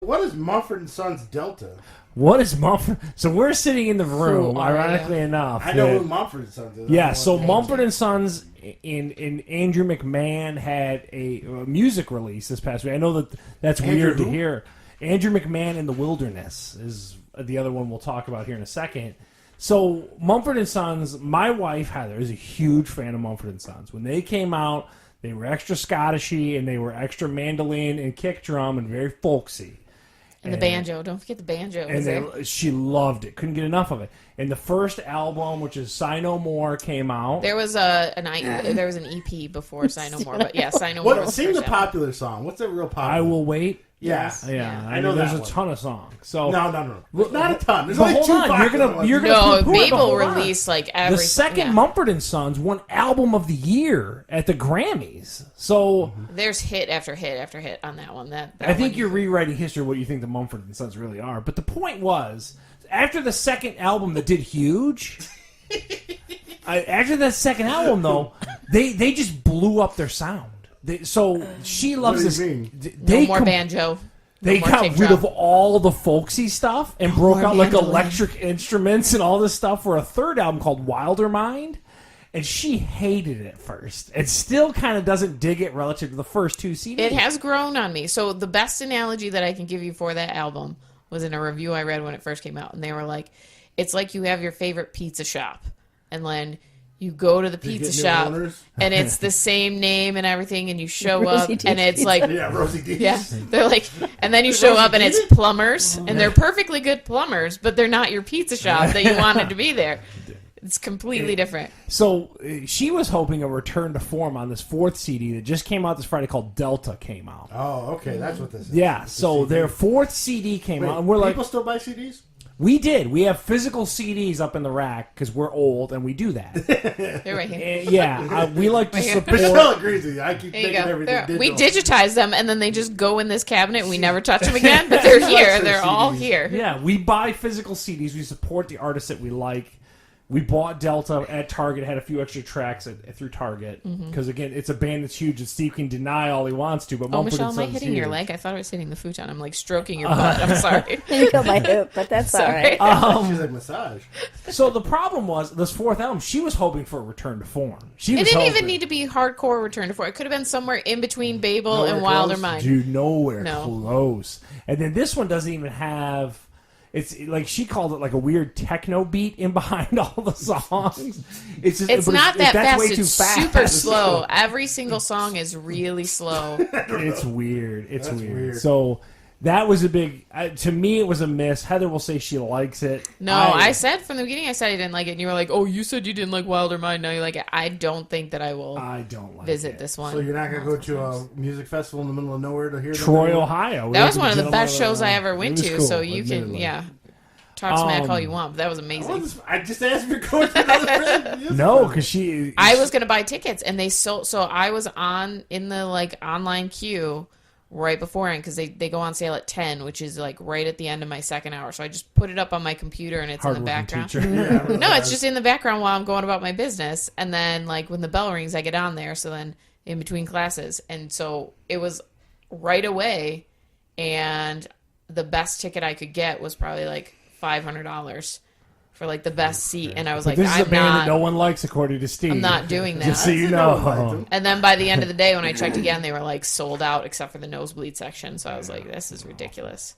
What is Mumford and Sons Delta? What is Mumford? So we're sitting in the room, ironically enough. I know who Mumford and Sons is. Yeah, so Mumford and Sons in Andrew McMahon had a music release this past week. I know that's weird to hear. Andrew McMahon in the Wilderness is the other one we'll talk about here in a second. So Mumford and Sons, my wife Heather is a huge fan of Mumford and Sons. When they came out, they were extra Scottishy and they were extra mandolin and kick drum and very folksy. And the banjo. Don't forget the banjo. She loved it. Couldn't get enough of it. And the first album, which is Sigh No More, came out. There was an EP before Sigh No More, but yeah, Sigh No More. Sing the popular song. What's a real popular? I Will Wait. Yes. Yeah. I know there's that a ton of songs. So no. Not a ton. There's only hold two on. You're gonna no, Babel released like every... The second Mumford and Sons won Album of the Year at the Grammys. So there's hit after hit after hit on that one. I think you're rewriting history what you think the Mumford and Sons really are. But the point was, after the second album that did huge... after that second album, though, they just blew up their sound. So she loves this. No more banjo. They got rid of all the folksy stuff and broke out like electric instruments and all this stuff for a third album called Wilder Mind. And she hated it at first. And still kind of doesn't dig it relative to the first two CDs. It has grown on me. So the best analogy that I can give you for that album was in a review I read when it first came out. And they were like, it's like you have your favorite pizza shop. And then you go to the pizza shop, and it's the same name and everything, and you show up, and it's like... Yeah, Rosie D's. Yeah, they're like... And then you show up, and it's plumbers, and they're perfectly good plumbers, but they're not your pizza shop that you wanted to be there. It's completely different. So she was hoping a return to form on this fourth CD that just came out this Friday called Delta came out. Oh, okay, that's what this is. Yeah, so their fourth CD came out, and we're like... People still buy CDs? We did. We have physical CDs up in the rack because we're old and we do that. They're right here. We like to support. Michelle agrees with you. I keep making everything digital. We digitize them and then they just go in this cabinet and we never touch them again. But they're here. They're all here. Yeah, we buy physical CDs. We support the artists that we like. We bought Delta at Target, had a few extra tracks through Target. Because, again, it's a band that's huge and Steve can deny all he wants to. But Michelle, am I hitting your leg? I thought I was hitting the futon. I'm like stroking your butt. I'm sorry. You got my hip, but that's all right. She's like massage. So the problem was, this fourth album, she was hoping for a return to form. It didn't even need to be hardcore return to form. It could have been somewhere in between Babel and Wilder Mind. Dude, nowhere close. And then this one doesn't even have... It's like she called it like a weird techno beat in behind all the songs. It's not that fast. It's super slow. Every single song is really slow. It's weird. It's weird. Weird. So that was a big... to me, it was a miss. Heather will say she likes it. No, I said from the beginning I said I didn't like it. And you were like, oh, you said you didn't like Wilder Mind. Now you like it. I don't think that I will visit this one. So you're not going to go to a music festival in the middle of nowhere to hear Troy, Ohio. That was one of the best shows I ever went to. Cool, so you can, talk smack all you want, but that was amazing. I just asked you to go to another music No, because I was going to buy tickets, and they sold. So I was in the online queue right beforehand because they go on sale at 10, which is right at the end of my second hour. So I just put it up on my computer, and it's in the background. No, it's just in the background while I'm going about my business. And then when the bell rings, I get on there. So then in between classes, and so it was right away, and the best ticket I could get was probably $500 for the best seat, and I was like, this is a band that no one likes, according to Steve. I'm not doing that. Just so you know. And then by the end of the day, when I checked again, they were sold out except for the nosebleed section. So I was like, this is ridiculous.